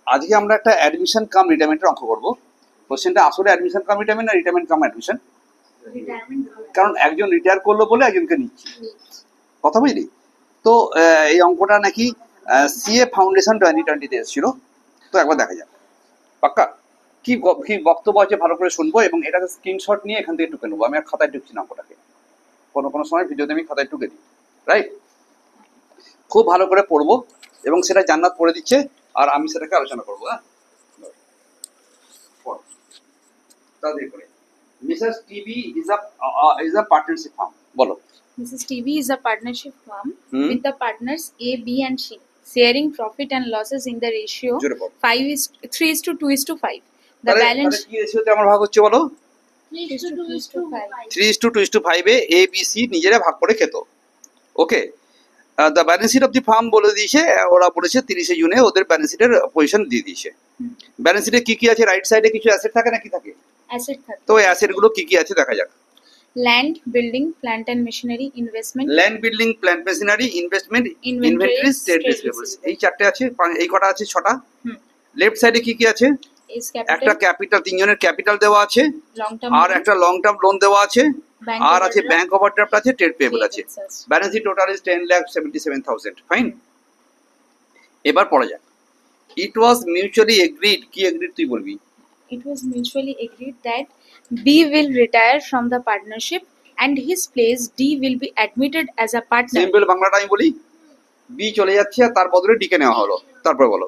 আজকে আমরা একটা অ্যাডমিশন কাম রিটায়ারমেন্টের অঙ্ক করবো। কোশ্চেনটা আসলে অ্যাডমিশন কাম রিটায়ারমেন্ট না রিটায়ারমেন্ট কাম অ্যাডমিশন? কারণ একজন রিটায়ার করলো বলে একজনকে নিচ্ছি, কথা বুঝলি? তো এই অঙ্কটা নাকি সিএ ফাউন্ডেশন 2020-তে এসেছিল। তো একবার দেখা যাক, পাক্কা কি কি বক্তব্য আছে ভালো করে শুনবো এবং এটাকে স্ক্রিনশট নিয়ে এখান থেকে টুকে নেবো। আমি আর খাতায় টুকছি না অঙ্কটাকে, কোনো সময় ভিডিওতে আমি খাতায় টুকে দিই, রাইট? খুব ভালো করে পড়বো এবং সেটা জান্নাত পড়ে দিচ্ছে আর আমি সেটাকে আলোচনা করবো। হ্যাঁ, তাদের করে Mrs TV is a partnership firm. বলো। Mrs. TV is a partnership firm with the partners A, B, and C, sharing profit and losses in the ratio 3:2:5. The balance কি রেশিওতে আমার ভাগ হচ্ছে বলো? 3:2:5 এ এ বি সি নিজেরা ভাগ করে খেত। Okay, the balance sheet of the firm বলে দিয়েছে, ওরা বলেছে 30শে জুনে ওদের ব্যালেন্স শিটের পজিশন দিয়ে দিয়েছে। ব্যালেন্স শিটে কি কি আছে? রাইট সাইডে কিছু অ্যাসেট থাকে না কি থাকে? অ্যাসেট থাকে। তো এই অ্যাসেট গুলো কি কি আছে দেখা যাক। Land, building, plant and machinery, investment. Land, building, plant machinery, investment, inventories, trade receivables. এই চারটে আছে, এই কটা আছে, ছটা। লেফট সাইডে কি কি আছে? Is capital, একটা ক্যাপিটাল, তিনজনের ক্যাপিটাল দেওয়া আছে, long term আর একটা লং টার্ম লোন দেওয়া আছে, bank আর আছে overdraft, ব্যাংক ওভারড্রাফট আছে, ট্রেড পেয়েবল trade আছে। expense. Balance sheet total is 10,77,000। Fine, এবার পড়া যাক। ইট ওয়াজ মিউচুয়ালি এগ্রিড, কি এগ্রিড তুই বলবি? It was mutually agreed that B will retire from the partnership and his place D will be admitted as a partner simple বাংলাটা আমি বলি, B চলে যাচ্ছে আর তার বদলে ডিকে নেওয়া হলো। তারপর বলো।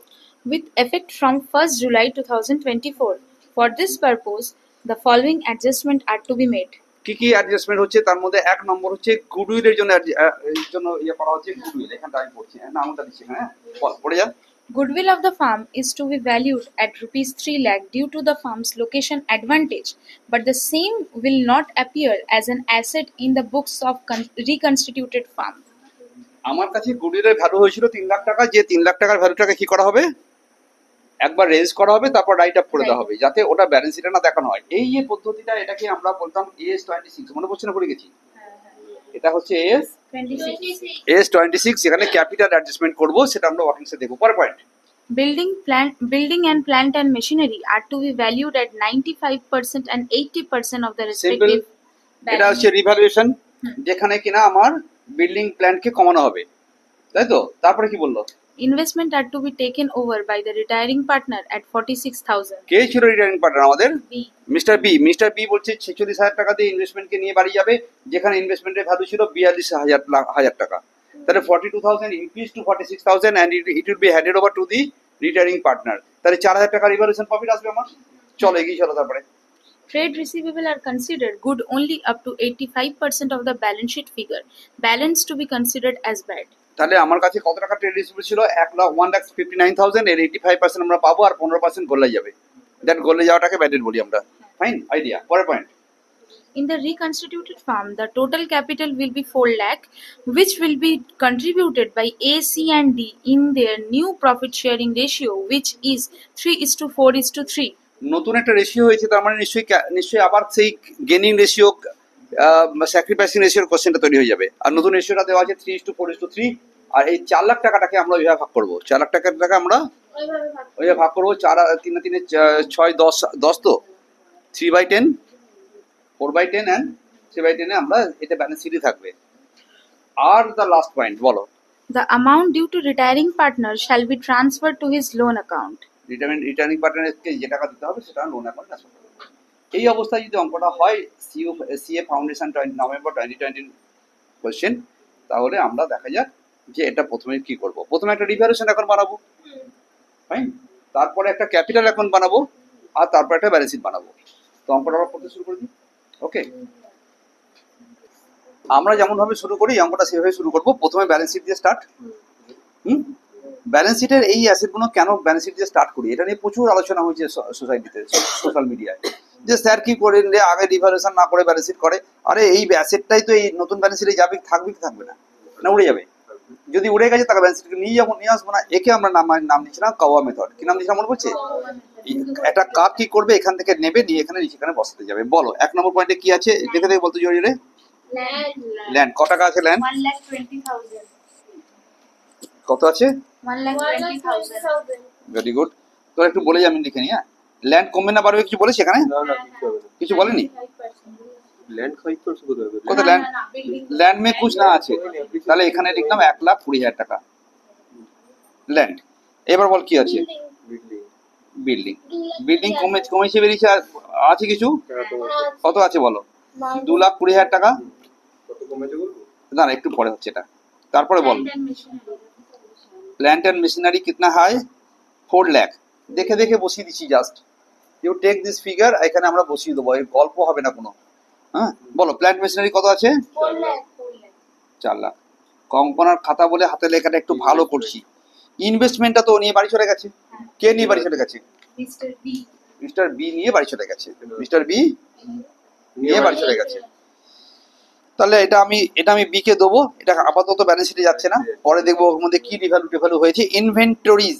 with effect from 1st July 2024. For this purpose, the following adjustments are to be made. কি কি অ্যাডজাস্টমেন্ট হচ্ছে? তার মধ্যে এক নম্বর হচ্ছে গুডউইলের জন্য ইয়ে করা হচ্ছে। গুডউইল এখানটা আমি পড়ছি, হ্যাঁ নামটা দিচ্ছি, হ্যাঁ পড়ে যা। Goodwill of the firm is to be valued at rupees 3 lakh due to the firm's location advantage, but the same will not appear as an asset in the books of reconstituted firm. আমার কাছে গুডউইলের value হয়েছিল 3 লাখ টাকা, যে 3 লাখ টাকার ভ্যালুটাকে কি করা হবে? একবার রেজ করা হবে, তারপর রাইট আপ করে দেওয়া হবে, যাতে ওটা ব্যালেন্স শিটে না দেখানো হয়। এই যে পদ্ধতিটা, এটাকে আমরা বলতাম AS26। মনে পড়ছে না? ভুলে গেছি। এটা হচ্ছে AS26, যেখানে ক্যাপিটাল অ্যাডজাস্টমেন্ট করব, সেটা আমরা ওয়ার্কিংসে দেখব। পরের point. Building and plant and machinery are to be valued at 95% and 80% of the simple, respective এটা হচ্ছে balance. রিভ্যালুয়েশন, যেখানে কিনা আমার বিল্ডিং প্ল্যানকে কমানো হবে, তাই তো? তারপরে কি বললো? Investment are to be taken over by the retiring partner at 46,000. কে ছিল রিটার্নিং পার্টনার আমাদের? B. Mister B. Mister B বলছে 46,000 টাকা দিয়ে ইনভেস্টমেন্টকে নিয়ে বাড়ি যাবে, যেখানে ইনভেস্টমেন্টের ভ্যালু ছিল 42,000 টাকা। তাহলে 42,000 increase two 46,000 and it will be handed over to the retiring partner। তাহলে 4,000 টাকা রিভালুয়েশন প্রফিট আসবে আমার। চলো এগিয়ে চলো। তারপরে Trade receivable are considered good only up to 85% of the balance sheet figure. Balance to be considered as bad. তাহলে আমার কাছে কত টাকা ট্রেড রিসিভেবল ছিল? 1,59,000, এর 85% আমরা পাবো আর 15% গোল্লে যাবে। দ্যাট গোল্লে যাওয়াটাকে ব্যাডেড বলি আমরা। Fine idea. পরের point. In the reconstituted firm, the total capital will be 4 lakh, which will be contributed by A, C and D in their new profit sharing ratio, which is 3:4:3. নতুন একটা ratio হয়েছে, তার মানে নিশ্চয়ই আবার সেই gaining ratio, sacrificing রেশিওর কোশ্চেনটা তৈরি হয়ে যাবে। আর নতুন রেশিওটা দেওয়া আছে 3:4:3। আর এই 4 লাখ টাকাটাকে আমরা ওইভাবে ভাগ করবো। 4 লাখ টাকাটাকে আমরা ওইভাবে ভাগ করবো। 3 3 6 10 তো 3/10, 4/10 and 3/10 এ আমরা এটা ব্যালেন্স শিটে থাকবে। আর দ্য লাস্ট পয়েন্ট বলো। The amount due to retiring partner shall be transferred to his loan account. Returning পার্টনারকে যে টাকা দিতে হবে সেটা লোন অ্যাকাউন্টে ট্রান্সফার করতে হবে। এই অবস্থায় যদি অঙ্কটা হয় সিএ ফাউন্ডেশন নভেম্বর 2020 কোয়েশ্চেন, তাহলে আমরা দেখা যাক যে এটা প্রথমে কি করব। প্রথমে একটা রিভ্যালুয়েশন অ্যাকাউন্ট বানাবো, ফাইন। তারপরে একটা ক্যাপিটাল অ্যাকাউন্ট বানাবো, আর তারপর একটা ব্যালেন্স শিট বানাবো। তো অঙ্কটা আমরা করতে শুরু করে দিই। ওকে, আমরা যেমন ভাবে শুরু করি অঙ্কটা সেভাবে শুরু করব। প্রথমে ব্যালেন্স শিট দিয়ে স্টার্ট। ব্যালেন্স শিটের এই অ্যাসেটগুলো কেন ব্যালেন্স শিট দিয়ে স্টার্ট করি, এটা নিয়ে প্রচুর আলোচনা হয়েছে সোসাইটিতে, সোশ্যাল মিডিয়ায়, যে স্যার কি করে আগে রিভ্যালুয়েশন না করে ব্যালেন্স শিট করে। আরে এই অ্যাসেটটাই তো এই নতুন ব্যালেন্স শিটে যাবে, থাকবে কি থাকবে না? না উড়ে যাবে। যদি উড়ে গেছে তাহলে ব্যালেন্স শিটকে নিয়ে আসবো না। একে আমরা নাম দিচ্ছিলাম কাওয়া মেথড। কি নাম দিচ্ছিলাম মনে পড়ছে? একটা কাপ কি করবে, এখান থেকে নেবে, নিয়ে এখানে নিচেখানে বসাতে যাবে। বলো 1 নম্বর পয়েন্টে কি আছে দেখে দেখে বলতে জড়িয়ে। ল্যান্ড কত টাকা আছে? ল্যান্ড 1,20,000. কত আছে? 1,20,000. Very good. তোরা একটু বলে আমি লিখে নি। হ্যাঁ, ল্যান্ড কমবে না বাড়বে কিছু বলেছে এখানে? না না কিছু হবে না। কিছু বলেনি? ল্যান্ড 5% কোথায় হবে? কত ল্যান্ড? ল্যান্ড মে কুছ না আছে, তাহলে এখানে লিখলাম 1,20,000 টাকা ল্যান্ড। এবার বল কি আছে? Building building. বিল্ডিং কমেছে বেরিয়েছে, আর আছে কিছু? কত আছে বলো? 2,20,000 টাকা। কত কমেছে বলবো? না না, একটু পরে হচ্ছে এটা, তারপরে বল। প্ল্যান্ট অ্যান্ড মেশিনারি কিতনা হাই? 4 লাখ। দেখে দেখে বসিয়ে দিচ্ছি just, you take this figure, এখানে আমরা বসিয়ে দেবো, এই গল্প হবে না কোনো। হ্যাঁ বলো, প্ল্যান্ট মেশিনারি কত আছে? 4 লাখ। কঙ্কনার খাতা বলে হাতে লেখাটা একটু ভালো করছি। ইনভেস্টমেন্টটা তো নিয়ে বাড়ি চলে গেছে। কে নিয়ে বাড়ি চলে গেছে? মিস্টার বি নিয়ে বাড়ি চলে গেছে। মিস্টার বি নিয়ে বাড়ি চলে গেছে। তাহলে এটা আমি বি কে দেবো। এটা আপাতত ব্যালেন্স শিটে যাচ্ছে না, পরে দেখবো ওর মধ্যে কি ডিভ্যালু হয়েছে। ইনভেন্টরিজ,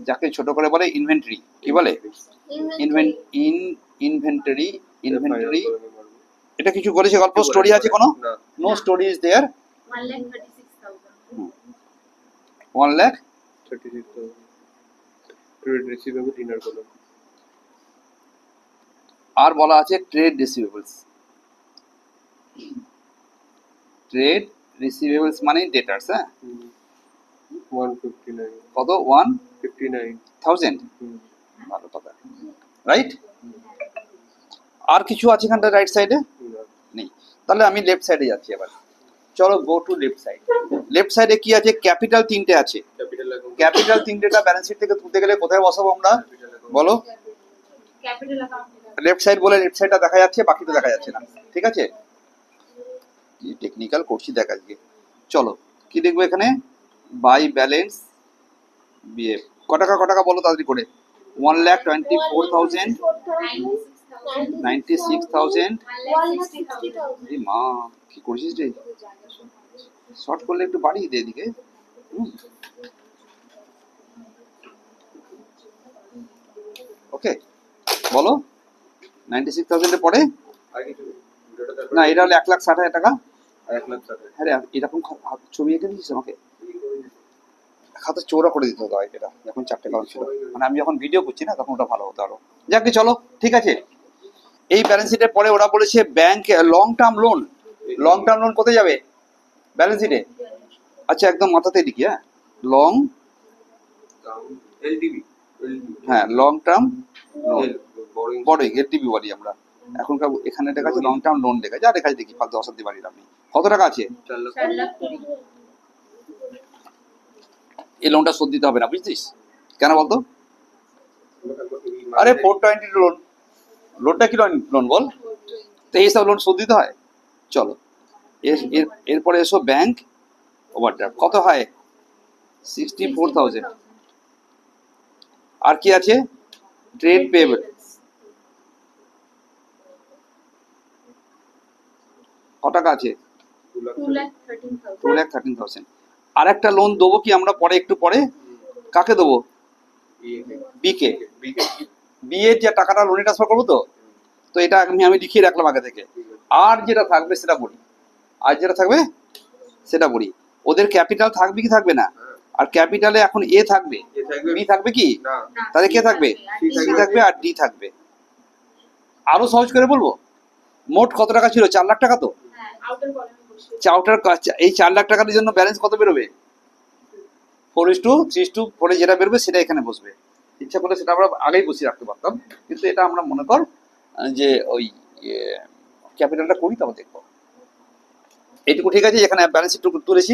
যাকে ছোট করে বলে ইনভেন্টরি, কি বলে? ইনভেন্টরি। এটা কিছু করেছে গল্প, স্টোরি আছে কোনো? না no story is there. 1,36,000 trade receivable inner column. আর বলা আছে ট্রেড রিসিভেবলস। ট্রেড রিসিভেবলস মানে ডেটার্স। হ্যাঁ 159 কত? 59 1,000। ভালো কথা, রাইট। আর কিছু আছে এখানটা রাইট সাইডে? নেই। তাহলে আমি লেফট সাইডে যাচ্ছি এবার। চলো go to left side. Left সাইডে কি আছে? ক্যাপিটাল 3টে আছে। ক্যাপিটাল 3টেটা ব্যালেন্স শিট থেকে তুলতে গেলে কোথায় বসাবো আমরা বলো? লেফট সাইড বলে লেফট সাইডটা দেখা যাচ্ছে, বাকিটা দেখা যাচ্ছে না। ঠিক আছে, কি টেকনিক্যাল করছি দেখ আজকে। চলো কি দেখবো এখানে? বাই ব্যালেন্স বিএফ ক টাকা বলো তাড়াতাড়ি করে। 1,24,000, 96,000। এই মা কি করছিস রে? শর্ট করলে একটু বাড়িয়ে দে এদিকে। ওকে বলো, 96,000 এর পরে না, এটা হলো 1,60,000 টাকা। আর 1,60,000 হ্যাঁ রে, এরকম ছবি এঁকে দিয়েছিস আমাকে, খাতা চৌড়া করে দিতে হতো এটা, যখন 4টে কারণ ছিল। মানে আমি যখন ভিডিও করছি না তখন ওটা ভালো হতো আরো। যাকে চলো ঠিক আছে। এই ব্যালেন্স শিটের পরে ওরা বলেছে bank long term loan. Long term loan কোথায় যাবে ব্যালেন্স শিটে? আচ্ছা একদম মাথাতে লিখি। হ্যাঁ লং, এলটিভি হ্যাঁ লং টার্ম বড়িং বড়িং, এলটিভি বলি আমরা এখনকার। এখানে লেখা আছে লং টার্ম লোন লেখা, যা লেখা আছে দেখি, ফালতু অশান্তি বাড়ির আপনি। কত টাকা আছে? 4 লাখ। এই লোনটা শোধ দিতে হবে না, বুঝছিস কেন বলতো? আরে 420 লোন, লোনটা কি লোন বল? তো এইসব লোন শোধ দিতে হয়। চলো এরপরে এসো ব্যাংক ওভারড্রাফট। কত হয়? 64,000। আর কি আছে? Trade payable. কত টাকা আছে? 2,13,000। আর একটা লোন দেবো কি আমরা পরে, একটু পরে। কাকে দেবো? বিকে। বিয়ে যে টাকাটা লোনে ট্রান্সফার করবো তো, তো এটা আমি লিখিয়ে রাখলাম আগে থেকে। আর যেটা থাকবে সেটা বলি, সেটা বলি। ওদের ক্যাপিটাল থাকবে কি থাকবে না? আর ক্যাপিটালে এখন এ থাকবে, বি থাকবে কি? তাহলে কে থাকবে? সি থাকবে আর ডি থাকবে। আরো সহজ করে বলবো, মোট কত টাকা ছিল? 4 লাখ টাকা। তো এই 4 লাখ টাকার জন্য ব্যালেন্স কত বেরোবে? 4:3:4 যেটা বেরোবে সেটা এখানে বসবে। ইচ্ছা করলে সেটা আমরা আগেই বসিয়ে রাখতে পারতাম, কিন্তু এটা আমরা মনে কর যে ওই ক্যাপিটালটা করি, তবে দেখবো। এইটুকু ঠিক আছে, এখানে ব্যালেন্স শিট তুলেছি।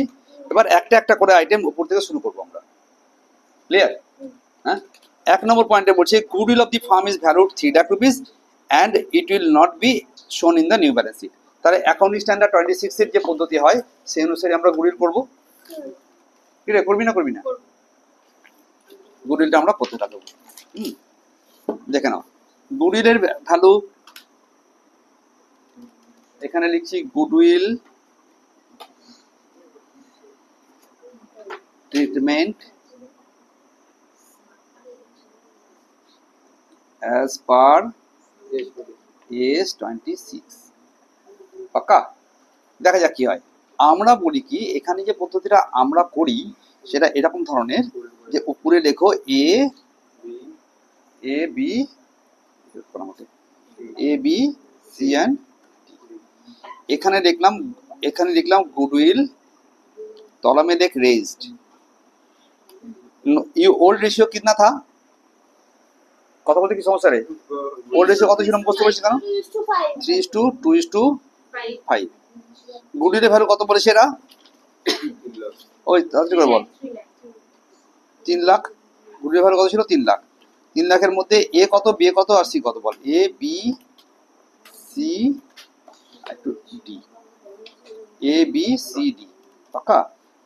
এবার একটা একটা করে আইটেম উপর থেকে শুরু করবো আমরা। ক্লিয়ার? হ্যাঁ, 1 নম্বর পয়েন্টে বলছে goodwill of the firm is valued 3 lakh rupees and it will not be shown in the new balance sheet. তাহলে অ্যাকাউন্টিং স্ট্যান্ডার্ড 26 এর যে পদ্ধতি হয় সেই অনুসারে আমরা গুডউইল করবো। কি রে, করবি না? গুডউইলটা আমরা কতটা দেবো দেখে নাও। গুডউইলের ভ্যালু এখানে লিখছি, goodwill treatment as per AS 26। পাক্কা? দেখা যাক কি হয়। আমরা বলি কি, এখানে যে পদ্ধতিটা আমরা করি সেটা এরকম ধরনের, যে উপরে লেখো A B, B A B C and এখানে লিখলাম गुडविल तौला में देख रेज्ड ये ओल्ड रेशियो कितना था কথা বলতে কি সমস্যা রে ওল্ড রেশিও কত ছিল মুখস্থ করেছি কেন 3:2:5 গুডউইলের ভ্যালু কত বলেছে এরা 3 lakh, ওই তাড়াতাড়ি করে বল 3 লাখ গুডউইলের ভ্যালু কত ছিল 3 লাখ 3 লাখের মধ্যে এ কত বি কত আর সি কত বল এ বি সি একটু D A B C D পাকা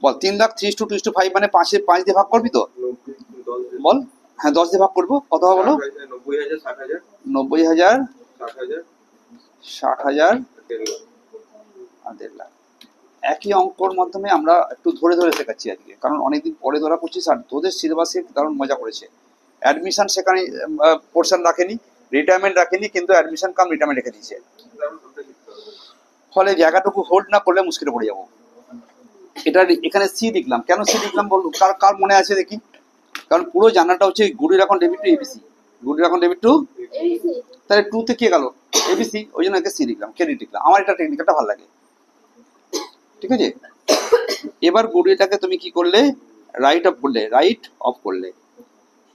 বল 3 লাখ 3:2:5 মানে 5 দিয়ে ভাগ করবি তো 10 বল হ্যাঁ 10 দিয়ে ভাগ করবো কত হবে বলো 90,000, 60,000, 90,000 60,000, 60,000 1.5 lakh। আর 1.5 লাখ একই অঙ্কর মাধ্যমে আমরা একটু ধরে ধরে শেখাচ্ছি আজকে কারণ অনেকদিন পরে ধরা করছিস আর তোদের সিলেবাসে দারুণ মজা করেছে অ্যাডমিশন সেখানে পোর্শন রাখেনি রিটায়ারমেন্ট রাখেনি কিন্তু অ্যাডমিশন কাম রিটায়ারমেন্ট রেখে দিয়েছে তারপর সবটা লিখতে হবে। ফলে জায়গাটুকু হোল্ড না করলে মুশকিলে পড়ে যাবো এটা এখানে সি লিখলাম কেন সি লিখলাম বল কার কার মনে আছে দেখি কারণ পুরো জানাটা হচ্ছে goodwill account debit two ABC goodwill account debit two তাহলে 2 তে কে গেল এবিসি ওই জন্য একে সি লিখলাম ক্রেডিট লিখলাম আমার এটা টেকনিক্যালটা ভালো লাগে ঠিক আছে এবার গুডউইলটাকে তুমি কি করলে রাইট অফ করলে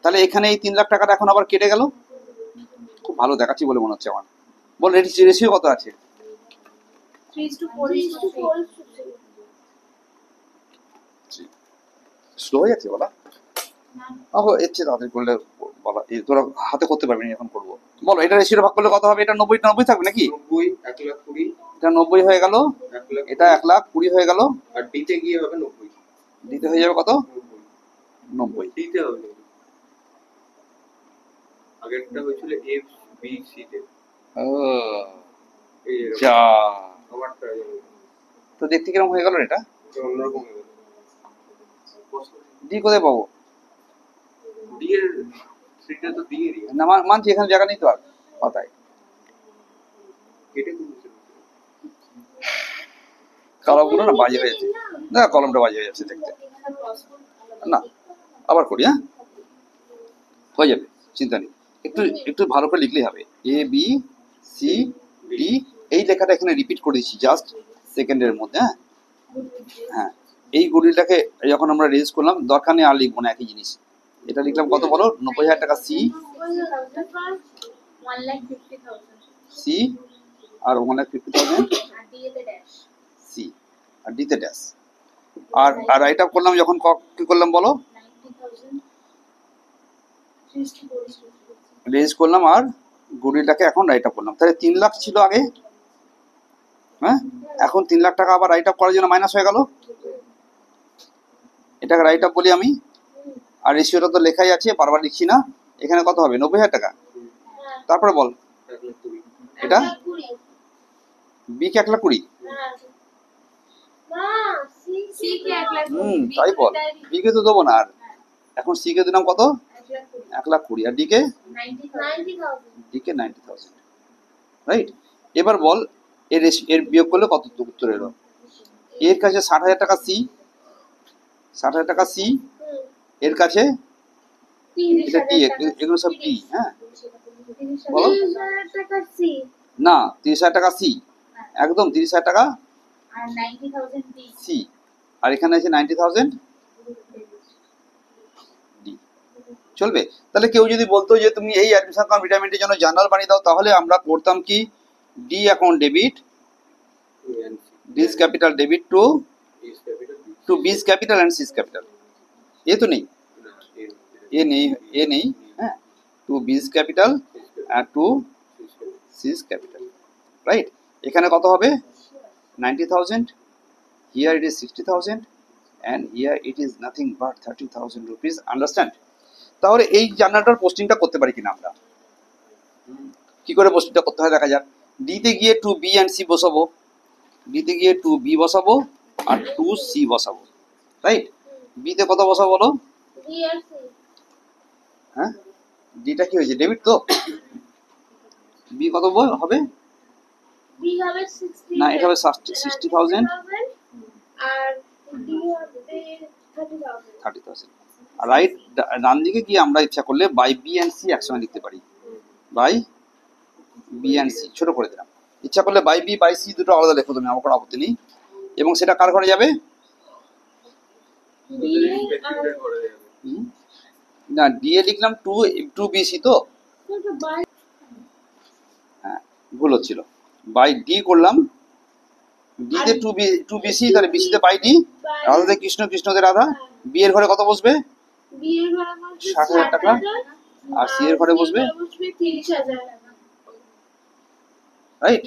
তাহলে এখানে এই 3 লাখ টাকাটা এখন আবার কেটে গেল খুব ভালো দেখাচ্ছি বলে মনে হচ্ছে আমার বল রেশিও কত আছে 3:4. স্লো হয়ে যাচ্ছে বলা ওহো এর চেয়ে তাড়াতাড়ি করলে বলা তোরা হাতে করতে পারবি না এখন করবো বলো এটা রেশিও ভাগ করলে কত হবে এটা 90 থাকবে নাকি 90, 1,20,000, এটা 90 হয়ে গেল 1 lakh, এটা 1,20,000 হয়ে গেল আর ডিতে গিয়ে হবে 90, দিতে হয়ে যাবে কত 90, 90 ডিতে হবে 90। আগেরটা হয়েছিল এ বি সি তে, ও এই এরকম। যা আমারটা তো দেখতে কিরকম হয়ে গেল এটা অন্যরকম হয়ে গেল। ডি কোথায় পাবো ডি এর সিটটা তো দিয়ে দিই না মানছি এখানে জায়গা নেই তো আর পাতায় কেটে দিয়েছে। কলমগুলো না বাজে হয়ে যাচ্ছে না কলমটা বাজে হয়ে যাচ্ছে দেখতে না আবার করি হ্যাঁ হয়ে যাবে চিন্তা নেই একটু একটু ভালো করে লিখলেই হবে এ বি সি ডি এই লেখাটা এখানে রিপিট করে দিচ্ছি জাস্ট সেকেন্ডের মধ্যে হ্যাঁ হ্যাঁ এই গুডউইলটাকে যখন আমরা রেজ করলাম দরকার নেই আর লিখবো না একই জিনিস এটা লিখলাম কত বলো 90,000 টাকা সি 1,50,000. সি আর 1,50,000 সি আর ডিতে ড্যাশ আর আর রাইট আপ করলাম যখন কি করলাম বলো 90,000. রেজ করলাম আর গুডউইলটাকে এখন রাইট আপ করলাম তাহলে 3 লাখ ছিল আগে হ্যাঁ এখন 3 লাখ টাকা আবার রাইট আপ করার জন্য মাইনাস হয়ে গেল এটাকে রাইট আপ বলি আমি আর রেশিওটা তো লেখাই আছে বারবার লিখছি না এখানে কত হবে 90,000 টাকা তারপরে বল 1,20,000, এটা বি কে 1,20,000 C কে 1,20,000. B তাই বল direct বি কে তো দেবো না আর এখন সি কে দিলাম কত 1,20,000. 1,20,000 আর ডি কে 90,000. ডি কে 90,000 রাইট এবার বল এর বিয়োগ করলে কত উত্তর এলো এর কাছে 60,000 টাকা সি 60,000 টাকা সি এর কাছে এটা ডি এগুলো সব ডি হ্যাঁ বলো না 30,000 টাকা সি একদম 30,000 টাকা আর 90,000 D. সি আর এখানে আছে 90,000 ডি চলবে তাহলে কেউ যদি বলতো যে তুমি এই অ্যাডমিশন কাম রিটায়ারমেন্টের জন্য জার্নাল বানিয়ে দাও তাহলে আমরা করতাম কি D account debit and D's capital debit to is capital B, to B's capital and C's capital A তো নেই না, এ নেই হ্যাঁ টু বিস ক্যাপিটাল আর to is capital, C's capital right এখানে কত হবে 90,000 here it is 60,000 and here it is nothing but 30,000 rupees understand তাহলে এই জার্নালটার পোস্টিংটা করতে পারি কিনা আমরা কি করে পোস্টিংটা করতে হয় দেখা যাক ডি তে গিয়ে টু বি এন্ড সি বসাবো ডি তে গিয়ে টু বি বসাবো আর টু সি বসাবো রাইট বি তে কত বসাবো বলো হ্যাঁ ডিটা কি হয়েছে ডেবিট তো বি কত হবে B হবে 60. না এটা হবে 60,000 আর D হবে 30,000. 30,000 রাইট ডান দিকে গিয়ে আমরা ইচ্ছা করলে বাই বি অ্যান্ড সি একসঙ্গে লিখতে পারি, বাই বি অ্যান্ড সি ছোট করে দিলাম। ইচ্ছা করলে বাই বি বাই সি দুটো আলাদা লেখো তুমি, আমার কোনো আপত্তি নেই। এবং সেটা কার ঘরে যাবে? হুম? না, ডি এ লিখলাম টু বি সি, তো হ্যাঁ ভুল হচ্ছিল, বাই ডি করলাম, ডি তে টু বি সি, তাহলে বি সি তে বাই ডি, রাধাতে কৃষ্ণ, কৃষ্ণতে রাধা। বি এর ঘরে কত বসবে? 60,000 টাকা। আর সি এর ঘরে বসবে 30,000। রাইট।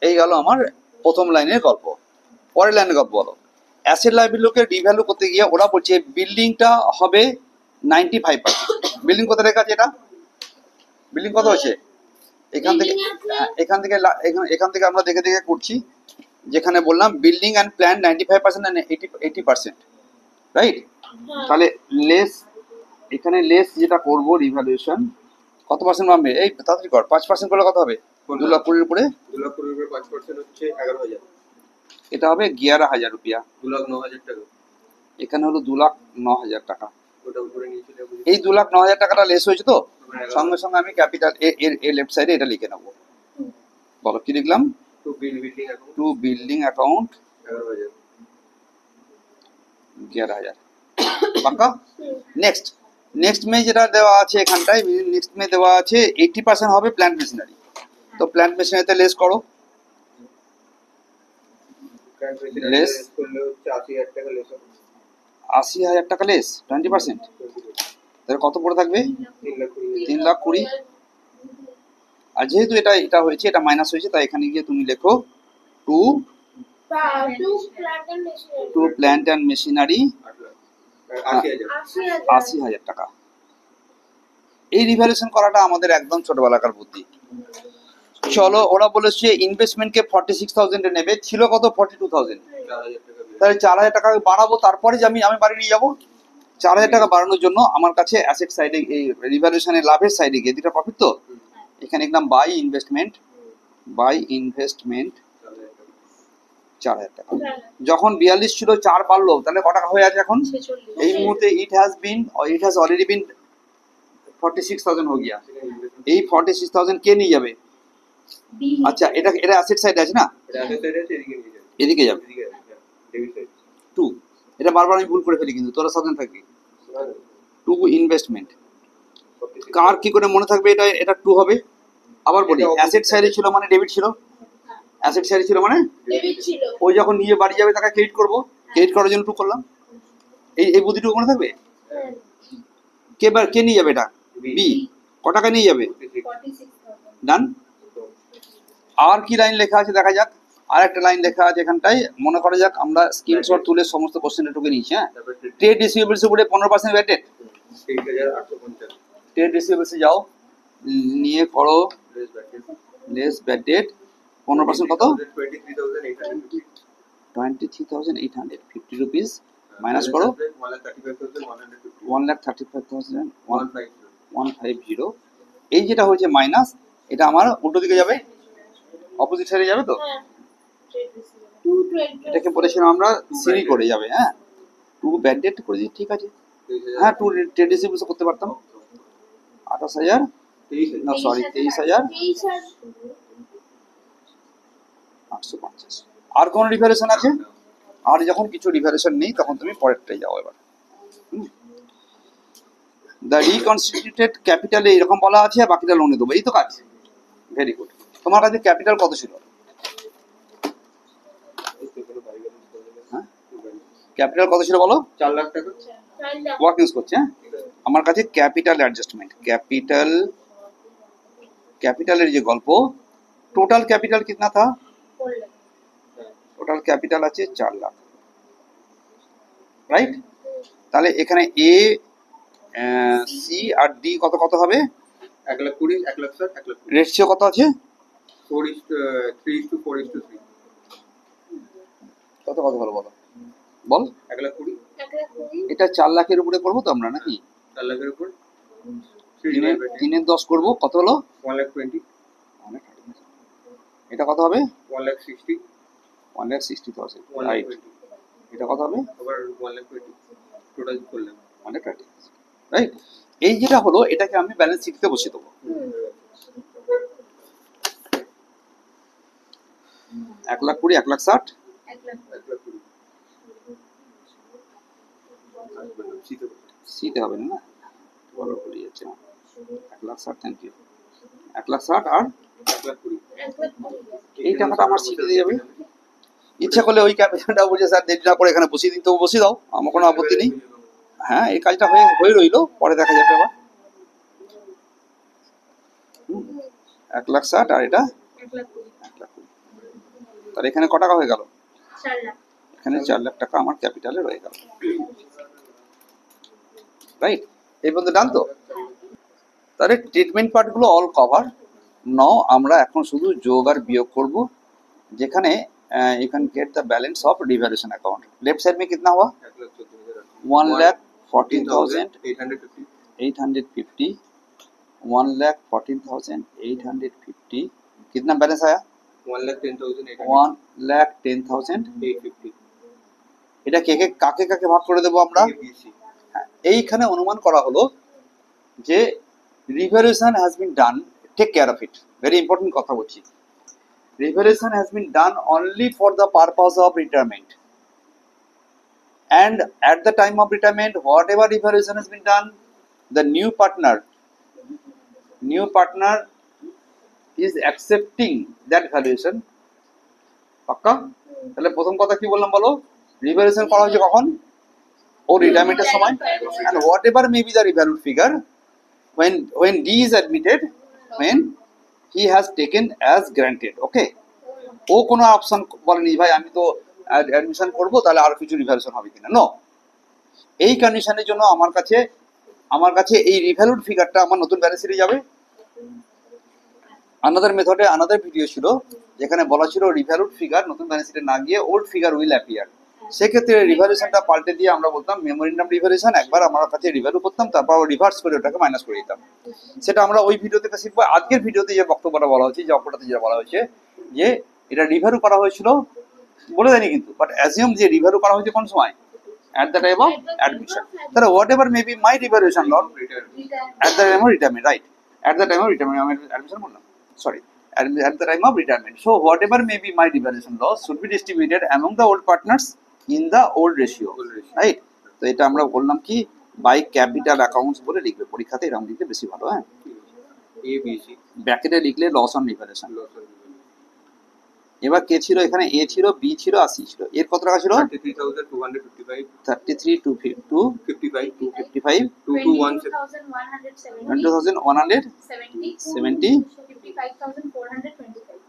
এই গেল আমার প্রথম লাইনের গল্প। পরের লাইনের গল্প বলো। অ্যাসেট লাইবিলিটিকে ডিভ্যালু করতে গিয়ে ওরা বলছে বিল্ডিংটা হবে 95%। বিল্ডিং কত রেখা আছে? এটা বিল্ডিং কত হয়েছে? এখান থেকে এখান থেকে আমরা দেখে দেখে করছি, যেখানে বললাম building and plan 95% and 80%, right. তাহলে লেস, এখানে লেস যেটা করবো রিভ্যালুয়েশন, কত পার্সেন্ট নামবে? এই তাড়াতাড়ি কর, 5% করলে কত হবে? 2,20,000 উপরে 5% হচ্ছে 11,000। এটা হবে 11,000 রুপিয়া। 2,09,000 টাকা। এখানে হলো 2,09,000 টাকা। ওটা উপরে নিচে এই 2,09,000 টাকাটা লেস হয়েছে, তো সঙ্গে সঙ্গে আমি ক্যাপিটাল এর লেফট সাইডে এটা লিখে নেবো। বলো কি লিখলাম? টু বিল্ডিং অ্যাকাউন্ট 11,000 পাকা। নেক্সট মে যেটা দেওয়া আছে এখানটায়, নেক্সট মে দেওয়া আছে 80% হবে প্ল্যান্ট মেশিনারি। তো প্ল্যান্ট মেশিনারিতে লেস করো, লেস 80,000 টাকা লেস 20%, তাহলে কত পড়ে থাকবে? 3,20,000। আর যেহেতু এটা হয়েছে, এটা মাইনাস হয়েছে, তাই এখানে গিয়ে তুমি লেখো টু প্ল্যান্ট অ্যান্ড মেশিনারি 80,000 টাকা। এই রিভ্যালুয়েশন করাটা আমাদের একদম ছোটবেলাকার বুদ্ধি। চলো, ওরা বলেছে ইনভেস্টমেন্টকে 46,000 এ নেবে, ছিল কত? 42,000। তাহলে 4,000 টাকা বাড়াবো, তারপরে যে আমি বাড়ি নিয়ে যাবো। 4,000 টাকা বাড়ানোর জন্য আমার কাছে অ্যাসেট সাইডে, এই রিভ্যালুয়েশনের লাভের সাইডে গিয়ে দুটা প্রফিট, তো এখানে একদম বাই ইনভেস্টমেন্ট 4,000 টাকা। যখন 42 ছিল 4 বাড়লো, তাহলে কত টাকা হয়ে আছে এখন? এই মুহূর্তে ইট হ্যাজ অলরেডি বিন 46,000 হয়ে গিয়া। এই 46,000 কে নিয়ে যাবে? আচ্ছা, এটা অ্যাসেট সাইডে আছে না, এদিকে যাবে 2। এটা বারবার আমি ভুল করে ফেলি, কিন্তু তোরা সাবধান থাকবি। টু ইনভেস্টমেন্ট কার কি করে মনে থাকবে? এটা 2 হবে। আবার বলি, অ্যাসেট সাইডে ছিল মানে ডেবিট ছিল, অ্যাসেট সাইডে ছিল মানে ওই যখন নিয়ে বাড়ি যাবে তাকে ক্রেডিট করবো, ক্রেডিট করার জন্য 2 করলাম। এই বুদ্ধিটুকু মনে থাকবে। কে নিয়ে যাবে? এটা বি। ক টাকা নিয়ে যাবে? ডান। আর কি লাইন লেখা আছে দেখা যাক। আর একটা লাইন লেখা আছে এখানটায়, মনে করা যাক আমরা স্ক্রিনশট তুলে সমস্ত কোশ্চেনটা টুকে নিয়েছি। হ্যাঁ, ট্রেড রিসিভেবলস উপরে 15% ব্যাড ডেট। ট্রেড রিসিভেবলসে যাও, নিয়ে করো লেস ব্যাড ডেট 15% কত? 23,850 রুপিস মাইনাস করো 1,35,150। এই যেটা হয়েছে মাইনাস, এটা আমার উল্টো দিকে যাবে, অপোজিট সাইডে যাবে। তো এটাকে বলেছিলাম আমরা সিরি করে যাবে। হ্যাঁ, 2 ব্যাড ডেট করে দিই, ঠিক আছে। হ্যাঁ, 2 ট্রেড রিসিভেবলস করতে পারতাম। 28,000 না সরি 23,850। আর কোন রিভ্যালুয়েশন আছে? আর যখন কিছু রিভ্যালুয়েশন নেই তখন তুমি পরেরটাই যাও। এবার দ্য রিকনস্টিটিউটেড ক্যাপিটালে এরকম বলা আছে, আর বাকিটা লোনে দেবো, এই তো কাজ। Very good. তোমার কাছে ক্যাপিটাল কত ছিল? হ্যাঁ, ক্যাপিটাল কত ছিল বলো? 4 লাখ টাকা। ওয়ার্ক ইউজ করছে। হ্যাঁ, আমার কাছে ক্যাপিটাল অ্যাডজাস্টমেন্ট, ক্যাপিটালের যে গল্প, টোটাল ক্যাপিটাল কিতনা থা? টোটাল ক্যাপিটাল আছে 4 লাখ, রাইট। তাহলে এখানে এ, সি আর ডি কত কত হবে? 1,20,000, 1,60,000, 1,20,000। রেশিও কত আছে? 3:4:3। কত কত হলো বলো, বল। 1,20,000। এটা 4 লাখের উপরে করবো তো আমরা, নাকি? 4 লাখের উপর 3 10 করবো, কত হলো? 1,20,000। এটা কত হবে? 1,60,000। 1,60,000, রাইট। এটা কত হবে? আবার 1,20,000 টোটাল করলাম। মানে রাইট। এই যেটা হলো এটাকে আমি ব্যালেন্স শিটে বসিয়ে দেবো। 1,20,000, 1,60,000, 1,20,000 সিতে হবে না, বড় করে যাচ্ছে 1,60,000, থ্যাংক ইউ। 1,60,000 আর 1,20,000 এই টাকাটা আমার সিটে দিয়ে যাবে। ইচ্ছা করলে ওই ক্যাপিটালটা বুঝে স্যার দেরি না করে এখানে বসিয়ে দিতে বসিয়ে দাও, আমার কোনো আপত্তি নেই। হ্যাঁ, এই কাজটা হয়ে রইলো, পরে দেখা যাবে আবার। 1,60,000 আর এটা 1,20,000। তাহলে এখানে ক টাকা হয়ে গেল? এখানে 4 লাখ টাকা আমার ক্যাপিটালে রয়ে গেল। রাইট, এই পর্যন্ত ডান তো? তাহলে ট্রিটমেন্ট পার্টগুলো অল কভার। নাও আমরা এখন শুধু যোগ আর বিয়োগ করব, যেখানে you can get the balance of revaluation account. Left side में कितना हुआ? 1,14,850. 1,14,850 कितना बैलेंस आया? 1,10,850। এটা কাকে কাকে ভাগ করে দেবো আমরা? এইখানে অনুমান করা হলো যে revaluation has been done, take care of it, very important কথা বলছি। Revaluation has been done only for the purpose of retirement, and at the time of retirement, whatever revaluation has been done, the new partner is accepting that valuation. পাক্কা? তাহলে প্রথম কথা কি বললাম বলো? Revaluation করা হয়েছে কখন? ও রিটায়ারমেন্টের সময়। and whatever may be the revalued figure when D is admitted, when he has taken as granted. ওকে, ও কোনো অপশন বলেনি ভাই আমি তো অ্যাডমিশন করব, তাহলে আর কিছু রিভ্যালুয়েশন হবে কিনা। নো, এই কন্ডিশনের জন্য আমার কাছে এই রিভ্যালুড ফিগারটা আমার নতুন ব্যালেন্স শিটে যাবে। আনাদার মেথডে আনাদার ভিডিও ছিল যেখানে বলা ছিল রিভ্যালুড ফিগার নতুন ব্যালেন্স শিটে না গিয়ে ওল্ড ফিগার উইল অ্যাপিয়ার। সেক্ষেত্রে রিভ্যালুয়েশনটা পাল্টে দিয়ে আমরা বলতাম মেমোরেন্ডাম রিভ্যালুয়েশন, একবার আমার কাছে রিভ্যালু করতাম, তারপর রিভার্স করে ওটাকে মাইনাস করে দিতাম। সেটা আমরা ওই ভিডিও থেকে শিখবো। আজকের ভিডিওতে যে বক্তব্যটা বলা হচ্ছে, যে অঙ্কটাতে যেটা বলা হয়েছে যে এটা রিভ্যালু করা হয়েছিল, বলে দেয়নি কিন্তু, বাট অ্যাজিউম যে রিভ্যালু করা হয়েছে কোন সময়? At the time of admission. তাহলে whatever may be my revaluation lot at the time of retirement, right? At the time of retirement, আমি অ্যাডমিশন বললাম, sorry, at the time of retirement. So whatever may be my revaluation loss should be distributed among the old partners in the old ratio, right? তো এটা আমরা বললাম কি by capital accounts বলে লিখবে, পরীক্ষাতে এরকম লিখলে বেশি ভালো। হ্যাঁ, ব্র্যাকেটে লিখলে লস অন রিভ্যালুয়েশন। এবার কে ছিল এখানে? এ ছিল, বি ছিল, আর সি ছিল। এর কত টাকা ছিল? 33,255, 33,255, 255, 22,170, 22,170, 55,425।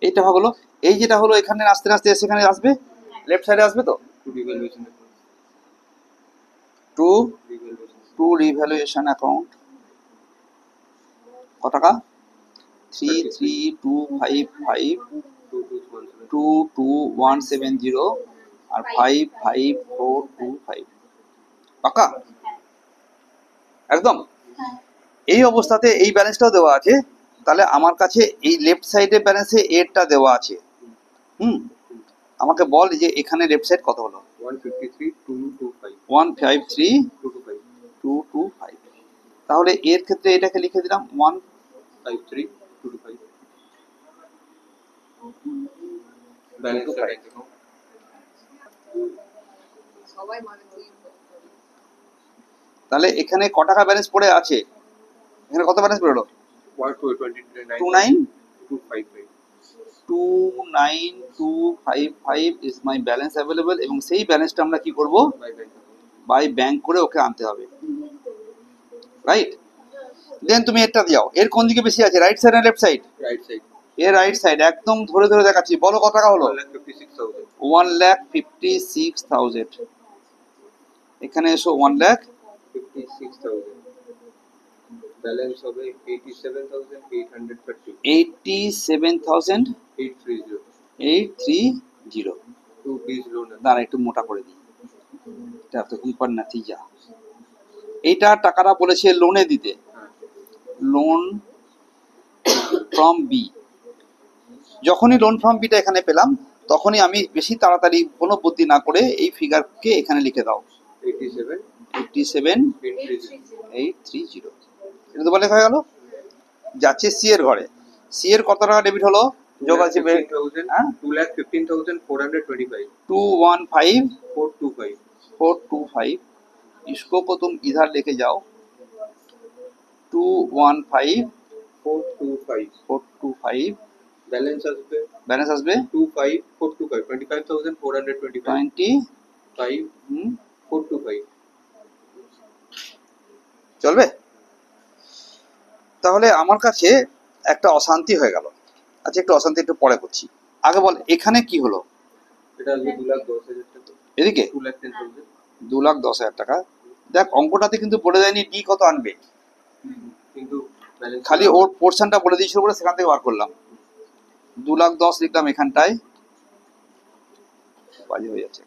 এইটা হলো। এই যেটা হলো এখানে আস্তে আস্তে সেখানে আসবে, লেফট সাইডে আসবে তো। টু রিভ্যালুয়েশন অ্যাকাউন্ট কত টাকা? 33,255, 22,170 আর 55,425। পাকা? একদম। এই অবস্থাতে এই ব্যালেন্সটাও দেওয়া আছে, তাহলে আমার কাছে এই লেফট সাইডে ব্যালেন্সে এরটা দেওয়া আছে। আমাকে বল যে এখানে লেফট সাইড কত হলো? 153,225। তাহলে এর ক্ষেত্রে এটাকে লিখে দিলাম 153,225। ব্যালেন্স তাহলে এখানে ক টাকা ব্যালেন্স পড়ে আছে? এখানে কত ব্যালেন্স পড়লো? 29,255 is my balance available, এবং সেই ব্যালেন্সটা আমরা কি করব? বাই ব্যাংক করে ওকে আনতে হবে, রাইট? দেন তুমি এটা দাও, এর কোন দিকে বেশি আছে, রাইট সাইড না লেফট সাইড? Right side. এর রাইট সাইড, একদম ধরে ধরে দেখাচ্ছি, বলো কত টাকা হলো? 1,56,000। এখানে এসো 1,56,000। ব্যালেন্স হবে 87,830। 87,830। দাঁড়া একটু মোটা করে দিই, এটা তো উপর নাতিজা। এইটা টাকাটা বলেছে লোনে দিতে, লোন ফ্রম বি। যখনই লোন ফ্রম বিটা এখানে পেলাম, তখনই আমি বেশি তাড়াতাড়ি কোনো বুদ্ধি না করে এই ফিগারকে এখানে লিখে দাও। 87 830 এটা তো বলে হয়ে গেল। যাচ্ছে সি এর ঘরে, সি এর কত টাকা ডেবিট হলো? যোগ আছে 2,15,425 215,425 425 इसको को तुम इधर लेके जाओ 215,425 ব্যালেন্স আসবে ব্যালেন্স আসবে 25,425 20 425 চলবে। তাহলে আমার কাছে একটা অশান্তি হয়ে গেল। আচ্ছা একটু অশান্তি একটু পরে করছি, আগে বল এখানে কি হলো? এটা আসবে 2,10,000 টাকা, এদিকে 2,10,000 2,10,000 টাকা। দেখ অঙ্কটাতে কিন্তু বলে দেয়নি ডি কত আনবে, কিন্তু ব্যালেন্স খালি ওর পোর্শনটা বলে দিয়েছিল বলে সেখান থেকে বার করলাম। 2,10,000 লিখলাম এখানটায়, বাজে হয়ে যাচ্ছে।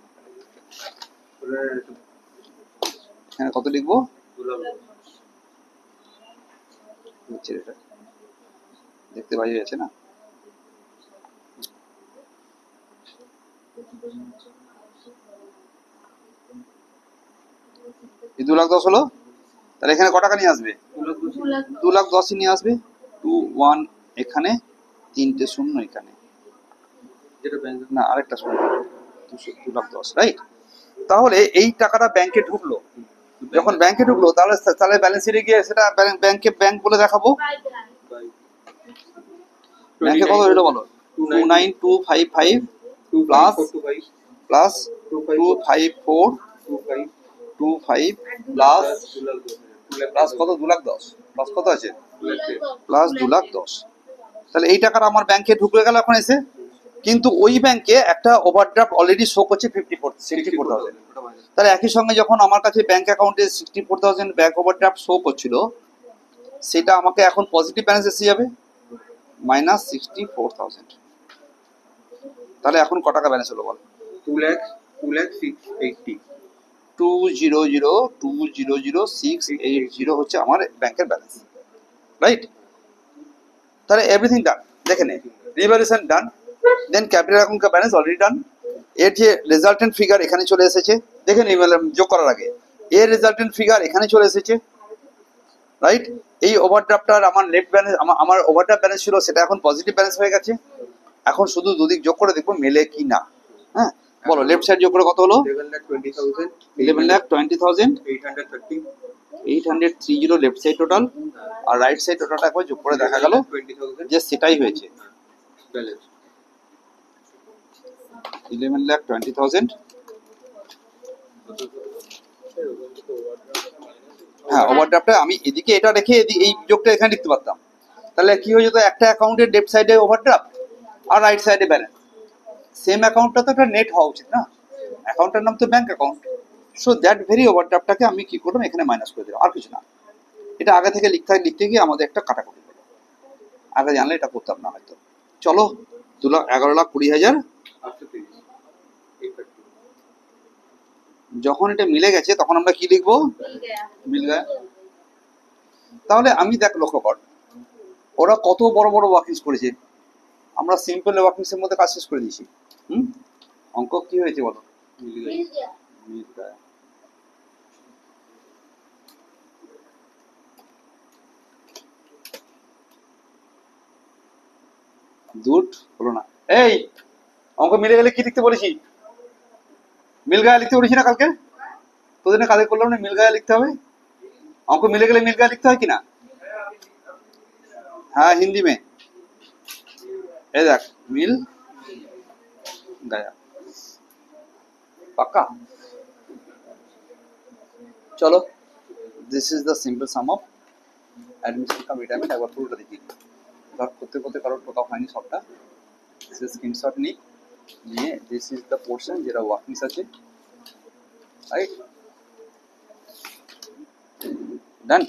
এখানে কত লিখবো? 2,10,000 হচ্ছে এটা দেখতে বাজে হয়ে যাচ্ছে না? এই 2,10,000 হলো, তাহলে এখানে ক টাকা নিয়ে আসবে? 2,10,000 নিয়ে আসবে। 2 1 এখানে, 3টে শূন্য এখানে, যেটা ব্যাংক না আরেকটা শূন্য, 2,10,000 রাইট। তাহলে এই টাকাটা ব্যাংকে ঢুকলো, যখন ব্যাংকে ঢুকলো তাহলে তাহলে ব্যালেন্স শিটে গিয়ে সেটা ব্যাংক বলে দেখাবো। ব্যাংকে কত হলো বলো? 29,255 প্লাস 25425 প্লাস প্লাস কত? 2,10,000 প্লাস কত আছে? প্লাস 2,10,000। তাহলে এই টাকাটা আমার ব্যাংকে ঢুকে গেল এখন এসে, কিন্তু ওই ব্যাংকে একটা ওভারড্রাফট অলরেডি শো করছে 64,000। তাহলে একই সঙ্গে যখন আমার কাছে ব্যাংক অ্যাকাউন্টে 64,000 ব্যাংক ওভারড্রাফট শো করছিল, সেটা আমাকে এখন পজিটিভ ব্যালেন্স এসে যাবে -64,000। তাহলে এখন ক টাকা ব্যালেন্স হলো বল? 2,0680 2,00,2,00,680 হচ্ছে আমার ব্যাংকের ব্যালেন্স, রাইট? তাহলে এভরিথিং ডান, দেখে নে, রিভ্যালুয়েশন ডান, দেন ক্যাপিটাল অ্যাকাউন্ট কা ব্যালেন্স অলরেডি ডান। এর যে রেজাল্টেন্ট ফিগার এখানে চলে এসেছে, দেখে নি যোগ করার আগে এর রেজাল্টেন্ট ফিগার এখানে চলে এসেছে, রাইট? এই ওভারড্রাফটার আমার লেফট ব্যালেন্স, আমার ওভারড্রাফট ব্যালেন্স ছিল সেটা এখন পজিটিভ ব্যালেন্স হয়ে গেছে। এখন শুধু দুদিক যোগ করে দেখবো মেলে কি না। হ্যাঁ বলো, লেফট সাইড যোগ করে কত হলো? 11,20,000 11,20,000 830 লেফট সাইড টোটাল, আর রাইট সাইড টোটালটা একবার যোগ করে দেখা গেল 20,000 যে সেটাই হয়েছে ব্যালেন্স 11,20,000। হ্যাঁ ওভারড্রাফটে আমি এদিকে এটা রেখে এই যোগটা এখানে লিখতে পারতাম, তাহলে কি হয়ে যেত? একটা অ্যাকাউন্টের লেফট সাইডে ওভারড্রাফট আর রাইট সাইডে ব্যালেন্স, সেম অ্যাকাউন্টটা তো একটা নেট হওয়া উচিত না? অ্যাকাউন্টের নাম তো bank account. So that very ওভারড্রাফটটাকে আমি কি করলাম এখানে মাইনাস করে দিলাম, আর কিছু না। এটা আগে থেকে লিখতে গিয়ে আমাদের একটা কাটাকুটি হলো, আগে জানলে এটা করতাম না হয়তো। চলো 11,20,000 যখন এটা মিলে গেছে তখন আমরা কি লিখবো? মিল গয়া। তাহলে আমি দেখ লক্ষ্য কর ওরা কত বড় বড় ওয়ার্কিংস করেছে, আমরা সিম্পল ওয়ার্কিংস এর মধ্যে কাজ শেষ করে দিয়েছি। অঙ্ক কি হয়েছে বলো? মিল গয়া। দুট হলো না। এই অঙ্ক মিলে গেলে কি লিখতে বলেছি? মিল গায়া লিখতে বলেছি না কালকে? তোদের না কালকে করলাম না মিল গায়া লিখতে হবে? অঙ্ক মিলে গেলে মিল গায়া লিখতে হয় কিনা? हाँ हिंदी में ये देख मिल गया, पक्का? चलो this is the simple some of admission का विटामिन একবার পুরোটা দেখি, ধর করতে করতে কারোর টোকা হয়নি সবটা, স্ক্রিনশট নিয়ে দিস ইজ দ্য পোর্শন যেটা ওয়ার্কিংস আছে, রাইট? ডান।